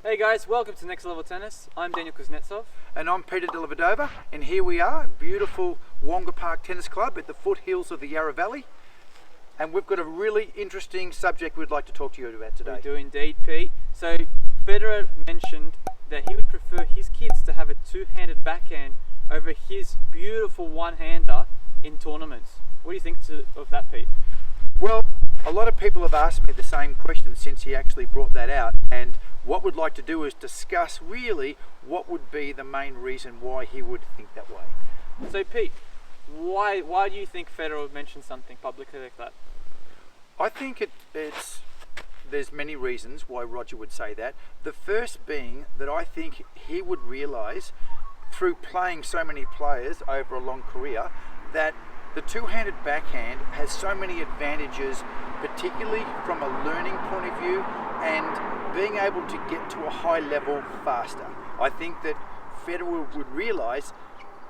Hey guys, welcome to Nxt Level Tennis. I'm Daniel Kuznetsov. And I'm Peter Delavadova, and here we are, beautiful Wonga Park Tennis Club at the foothills of the Yarra Valley. And we've got a really interesting subject we'd like to talk to you about today. We do indeed, Pete. So, Federer mentioned that he would prefer his kids to have a two-handed backhand over his beautiful one-hander in tournaments. What do you think of that, Pete? Well, a lot of people have asked me the same question since he actually brought that out, and what we'd like to do is discuss really what would be the main reason why he would think that way. So Pete, why do you think Federer would mention something publicly like that? I think there's many reasons why Roger would say that. The first being that I think he would realise through playing so many players over a long career that the two-handed backhand has so many advantages, particularly from a learning point of view and being able to get to a high level faster. I think that Federer would realise,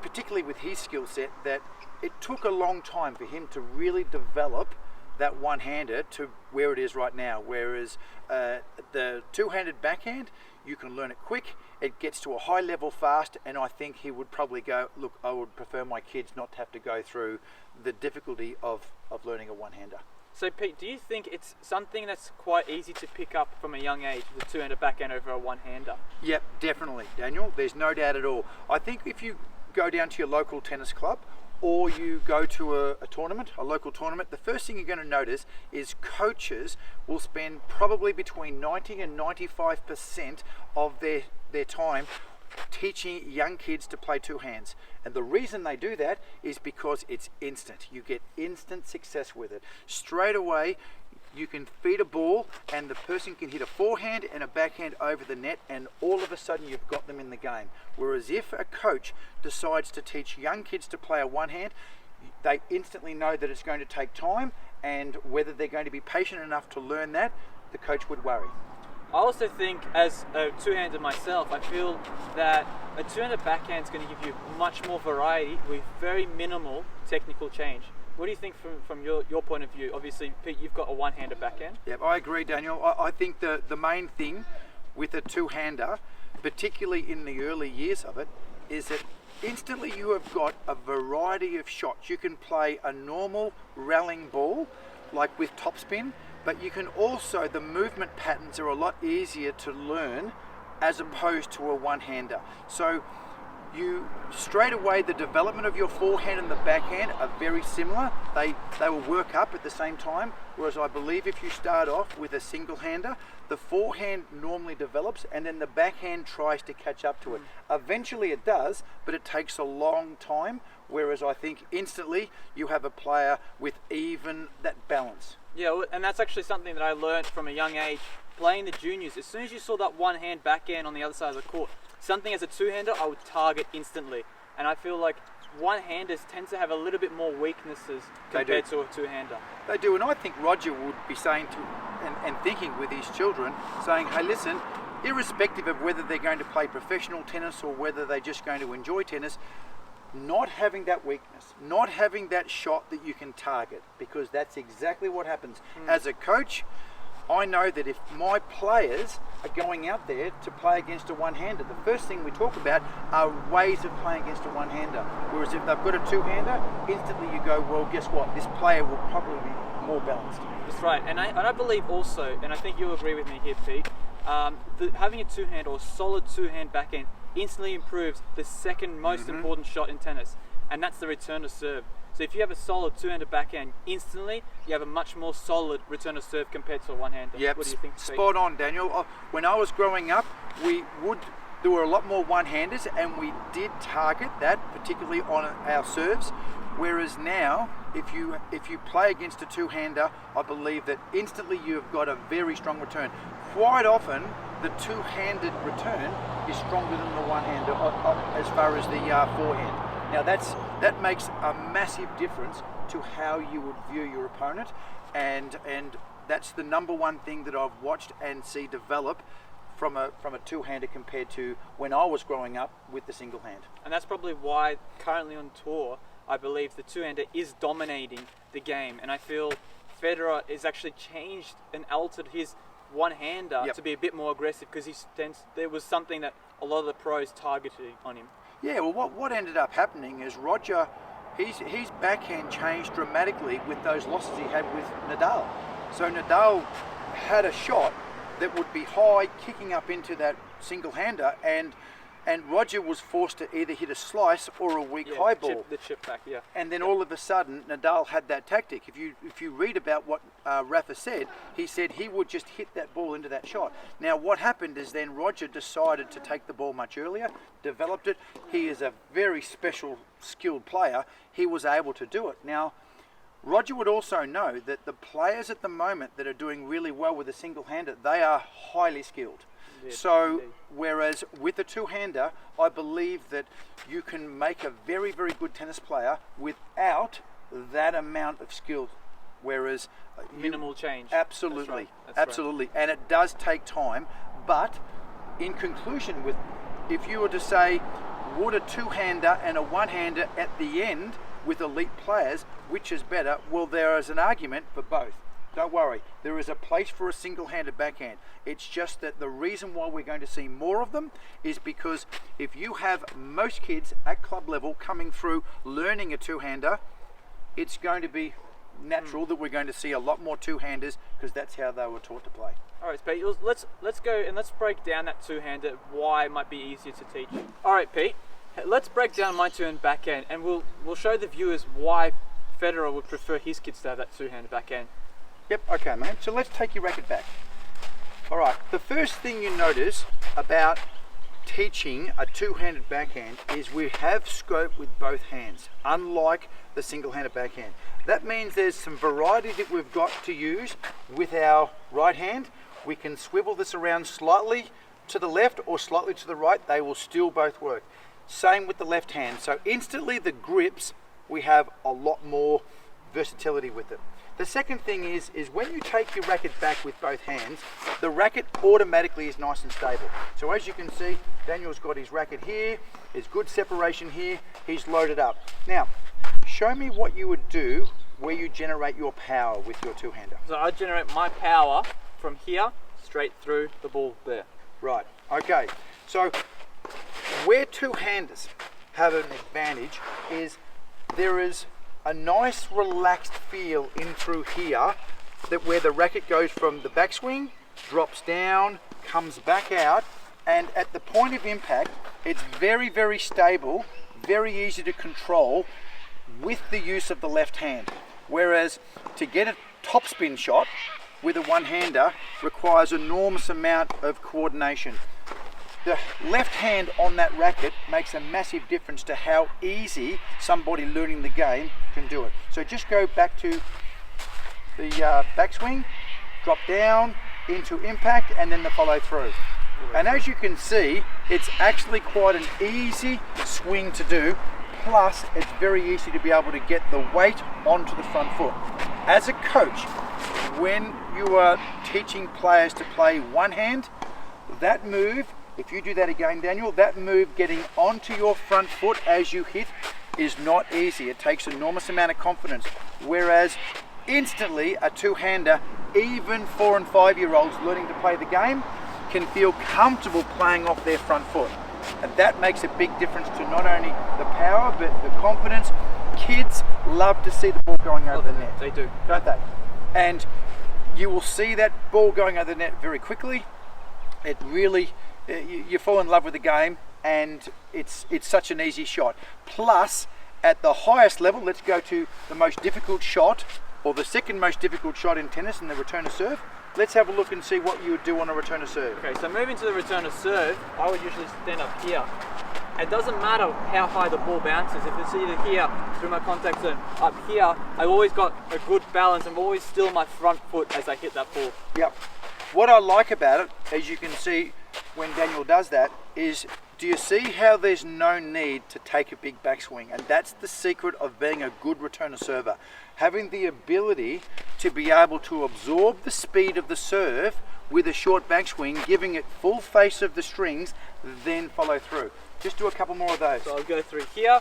particularly with his skill set, that it took a long time for him to really develop that one-hander to where it is right now, whereas the two-handed backhand, you can learn it quick, it gets to a high level fast, and I think he would probably go, look, I would prefer my kids not to have to go through the difficulty of learning a one-hander. So Pete, do you think it's something that's quite easy to pick up from a young age, the two-handed backhand over a one-hander? Yep, definitely, Daniel, there's no doubt at all. I think if you go down to your local tennis club, or you go to a tournament, a local tournament, the first thing you're going to notice is coaches will spend probably between 90 and 95% of their time teaching young kids to play two hands. And the reason they do that is because it's instant. You get instant success with it. Straight away, you can feed a ball and the person can hit a forehand and a backhand over the net, and all of a sudden you've got them in the game. Whereas if a coach decides to teach young kids to play a one hand, they instantly know that it's going to take time, and whether they're going to be patient enough to learn that, the coach would worry. I also think, as a two-hander myself, I feel that a two-handed backhand is going to give you much more variety with very minimal technical change. What do you think from your point of view? Obviously, Pete, you've got a one-handed backhand. Yep, I agree, Daniel. I think the main thing with a two-hander, particularly in the early years of it, is that instantly you have got a variety of shots. You can play a normal rallying ball, like with topspin, but you can also, the movement patterns are a lot easier to learn as opposed to a one-hander. So you straight away, the development of your forehand and the backhand are very similar. They will work up at the same time, whereas I believe if you start off with a single-hander, the forehand normally develops and then the backhand tries to catch up to it. Eventually it does, but it takes a long time, whereas I think instantly you have a player with even that balance. Yeah, and that's actually something that I learned from a young age playing the juniors. As soon as you saw that one-hand backhand on the other side of the court, something as a two-hander I would target instantly. And I feel like one-handers tend to have a little bit more weaknesses compared to a two-hander. They do, and I think Roger would be saying to and thinking with his children, saying, hey, listen, irrespective of whether they're going to play professional tennis or whether they're just going to enjoy tennis, not having that weakness, not having that shot that you can target, because that's exactly what happens. As a coach, I know that if my players are going out there to play against a one-hander, the first thing we talk about are ways of playing against a one-hander. Whereas if they've got a two-hander, instantly you go, well, guess what? This player will probably be more balanced. That's right, and I believe also, and I think you'll agree with me here, Pete, having a two-hand or solid two-hand backhand instantly improves the second most important shot in tennis, and that's the return to serve. So if you have a solid two-handed backhand, instantly you have a much more solid return to serve compared to a one-hander. Yep, what do you think, Pete? Spot on, Daniel. When I was growing up, there were a lot more one-handers, and we did target that, particularly on our serves. Whereas now, if you play against a two-hander, I believe that instantly you've got a very strong return. Quite often, the two-handed return is stronger than the one-hander as far as the forehand. Now that makes a massive difference to how you would view your opponent, and that's the number one thing that I've watched and see develop from a two-hander compared to when I was growing up with the single hand. And that's probably why currently on tour, I believe the two-hander is dominating the game, and I feel Federer has actually changed and altered his one-hander Yep. to be a bit more aggressive because there was something that a lot of the pros targeted on him. Yeah, well, what ended up happening is Roger, his backhand changed dramatically with those losses he had with Nadal. So Nadal had a shot that would be high, kicking up into that single-hander, and Roger was forced to either hit a slice or a weak high ball. The chip back, yeah. And then all of a sudden, Nadal had that tactic. If you read about what Rafa said, he said he would just hit that ball into that shot. Now, what happened is then Roger decided to take the ball much earlier, developed it. He is a very special, skilled player. He was able to do it. Now, Roger would also know that the players at the moment that are doing really well with a single-hander, they are highly skilled. So, whereas with a two-hander, I believe that you can make a very, very good tennis player without that amount of skill. Whereas minimal change. Absolutely, That's absolutely, and it does take time. But in conclusion, if you were to say, would a two-hander and a one-hander at the end with elite players, which is better? Well, there is an argument for both. Don't worry, there is a place for a single-handed backhand. It's just that the reason why we're going to see more of them is because if you have most kids at club level coming through learning a two-hander, it's going to be natural that we're going to see a lot more two-handers because that's how they were taught to play. All right, Pete, let's go and let's break down that two-hander, why it might be easier to teach. All right, Pete, let's break down my two-hand backhand, and we'll show the viewers why Federer would prefer his kids to have that two-handed backhand. Yep, okay, mate. So let's take your racket back. All right, the first thing you notice about teaching a two-handed backhand is we have scope with both hands, unlike the single-handed backhand. That means there's some variety that we've got to use with our right hand. We can swivel this around slightly to the left or slightly to the right. They will still both work. Same with the left hand. So instantly the grips, we have a lot more versatility with it. The second thing is when you take your racket back with both hands, the racket automatically is nice and stable. So as you can see, Daniel's got his racket here, there's good separation here, he's loaded up. Now, show me what you would do where you generate your power with your two-hander. So I generate my power from here straight through the ball there. Right, okay. So where two-handers have an advantage is there is a nice relaxed feel in through here, that where the racket goes from the backswing, drops down, comes back out, and at the point of impact, it's very, very stable, very easy to control with the use of the left hand. Whereas to get a topspin shot with a one-hander requires an enormous amount of coordination. The left hand on that racket makes a massive difference to how easy somebody learning the game can do it. So just go back to the backswing, drop down into impact, and then the follow through. And as you can see, it's actually quite an easy swing to do. Plus, it's very easy to be able to get the weight onto the front foot. As a coach, when you are teaching players to play one hand, that move, if you do that again, Daniel, that move getting onto your front foot as you hit is not easy. It takes an enormous amount of confidence. Whereas instantly a two-hander, even 4 and 5-year-olds learning to play the game, can feel comfortable playing off their front foot. And that makes a big difference to not only the power, but the confidence. Kids love to see the ball going over the net. They do. Don't they? And you will see that ball going over the net very quickly. It really, you fall in love with the game, and it's such an easy shot. Plus, at the highest level, let's go to the most difficult shot, or the second most difficult shot in tennis, in the return of serve. Let's have a look and see what you would do on a return of serve. Okay, so moving to the return of serve, I would usually stand up here. It doesn't matter how high the ball bounces. If it's either here, through my contact zone, up here, I've always got a good balance. I'm always still my front foot as I hit that ball. Yep. What I like about it, as you can see when Daniel does that, is do you see how there's no need to take a big backswing? And that's the secret of being a good returner server. Having the ability to be able to absorb the speed of the serve with a short backswing, giving it full face of the strings, then follow through. Just do a couple more of those. So I'll go through here,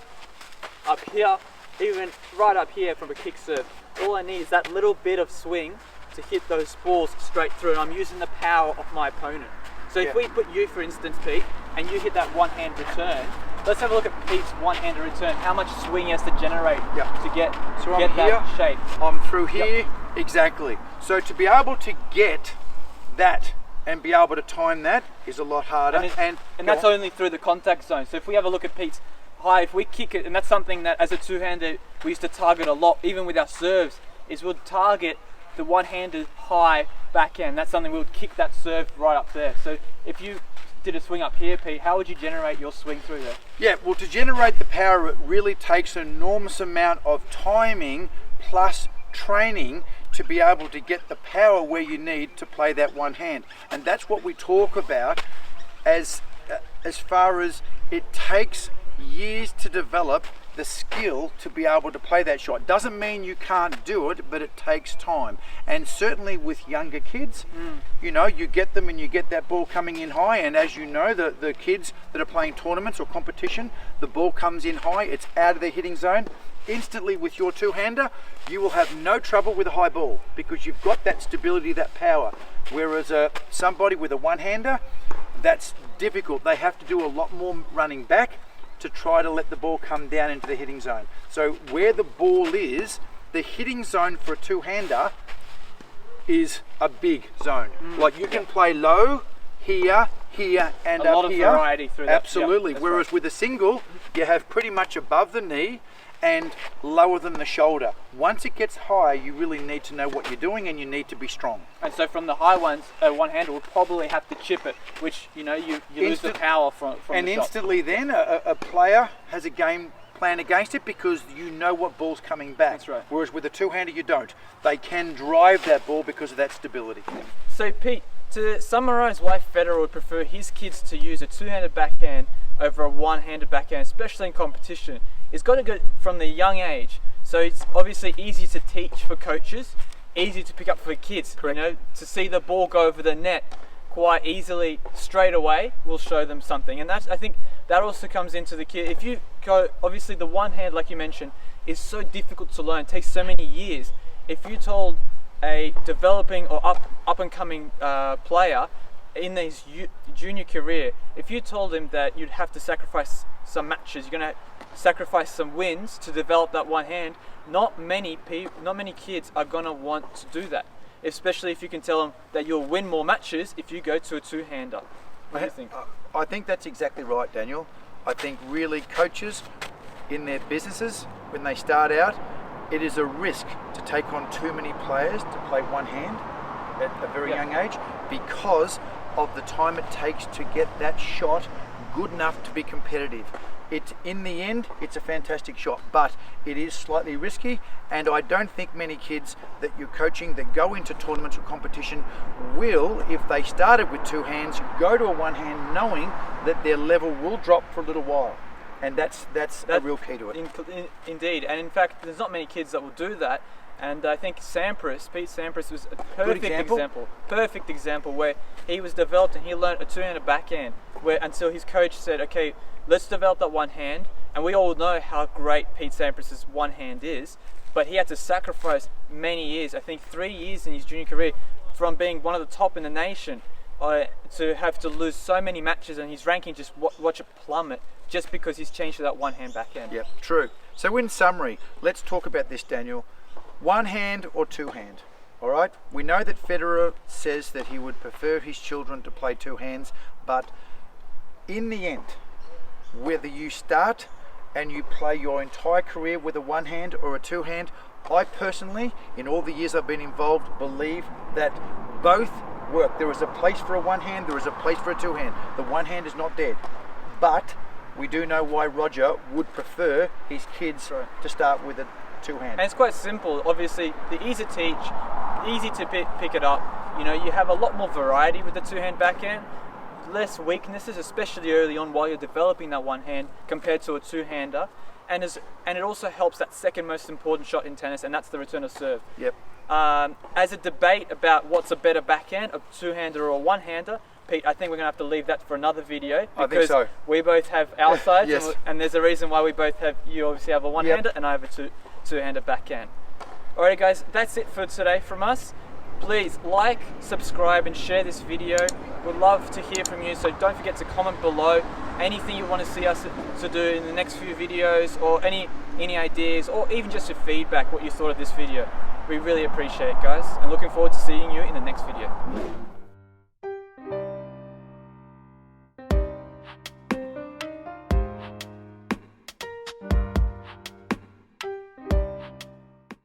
up here, even right up here from a kick serve. All I need is that little bit of swing to hit those balls straight through, and I'm using the power of my opponent. So if we put you, for instance, Pete, and you hit that one-hand return, let's have a look at Pete's one-handed return, how much swing he has to generate to get that shape. I'm through here, exactly. So to be able to get that and be able to time that is a lot harder. And that's only through the contact zone. So if we have a look at Pete's high, if we kick it, and that's something that as a two-hander we used to target a lot, even with our serves, is we'll target the one-handed high backhand. That's something we would kick that serve right up there. So if you did a swing up here, Pete, how would you generate your swing through there? Yeah, well, to generate the power, it really takes an enormous amount of timing plus training to be able to get the power where you need to play that one hand. And that's what we talk about as far as it takes years to develop the skill to be able to play that shot. Doesn't mean you can't do it, but it takes time. And certainly with younger kids, you know, you get them and you get that ball coming in high, and as you know, the kids that are playing tournaments or competition, the ball comes in high, it's out of their hitting zone. Instantly with your two-hander, you will have no trouble with a high ball because you've got that stability, that power. Whereas somebody with a one-hander, that's difficult. They have to do a lot more running back to try to let the ball come down into the hitting zone. So where the ball is, the hitting zone for a two-hander is a big zone. Like you can play low, here, and up here. A lot of variety through that. Absolutely. Yep, whereas with a single, you have pretty much above the knee and lower than the shoulder. Once it gets high, you really need to know what you're doing and you need to be strong. And so from the high ones, one-hander will probably have to chip it, which, you know, you lose the power from and the instantly shot. then a player has a game plan against it because you know what ball's coming back. That's right. Whereas with a two-hander, you don't. They can drive that ball because of that stability. So Pete, to summarize why Federer would prefer his kids to use a two-handed backhand over a one-handed backhand, especially in competition, it's got to go from the young age. So it's obviously easy to teach for coaches, easy to pick up for kids. Correct. You know, to see the ball go over the net quite easily straight away will show them something. And that's, I think that also comes into the kid. If you go, obviously the one hand, like you mentioned, is so difficult to learn, takes so many years. If you told a developing or up and coming player in his junior career, if you told him that you'd have to sacrifice some matches, you're going to sacrifice some wins to develop that one hand, not many kids are going to want to do that, especially if you can tell them that you'll win more matches if you go to a two-hander. What do you think? I think that's exactly right, Daniel. I think really coaches in their businesses, when they start out, it is a risk to take on too many players to play one hand at a very young age because of the time it takes to get that shot good enough to be competitive. In the end, it's a fantastic shot, but it is slightly risky, and I don't think many kids that you're coaching that go into tournaments or competition will, if they started with two hands, go to a one hand knowing that their level will drop for a little while. And that's a real key to it. Indeed, and in fact, there's not many kids that will do that. And I think Pete Sampras was a perfect example where he was developed and he learned a two-handed backhand until his coach said, okay, let's develop that one hand. And we all know how great Pete Sampras' one hand is, but he had to sacrifice many years, I think 3 years in his junior career, from being one of the top in the nation to have to lose so many matches and his ranking just watch it plummet just because he's changed to that one hand backhand. Yep, true. So in summary, let's talk about this, Daniel. One hand or two hand, all right? We know that Federer says that he would prefer his children to play two hands, but in the end, whether you start and you play your entire career with a one hand or a two hand, I personally, in all the years I've been involved, believe that both work. There is a place for a one hand, there is a place for a two hand. The one hand is not dead, but we do know why Roger would prefer his kids to start with a two hand. And it's quite simple. Obviously, the easy to teach, easy to pick it up. You know, you have a lot more variety with the two-hand backhand, less weaknesses, especially early on while you're developing that one hand compared to a two-hander. And it also helps that second most important shot in tennis, and that's the return of serve. Yep. As a debate about what's a better backhand, a two-hander or a one-hander, Pete, I think we're going to have to leave that for another video because we both have our sides, yes. and there's a reason why we both have. You obviously have a one-hander, and I have a two-hander backhand. Alright, guys, that's it for today from us. Please like, subscribe and share this video. We'd love to hear from you, so don't forget to comment below anything you want to see us to do in the next few videos, or any ideas, or even just your feedback, what you thought of this video. We really appreciate it, guys, and looking forward to seeing you in the next video.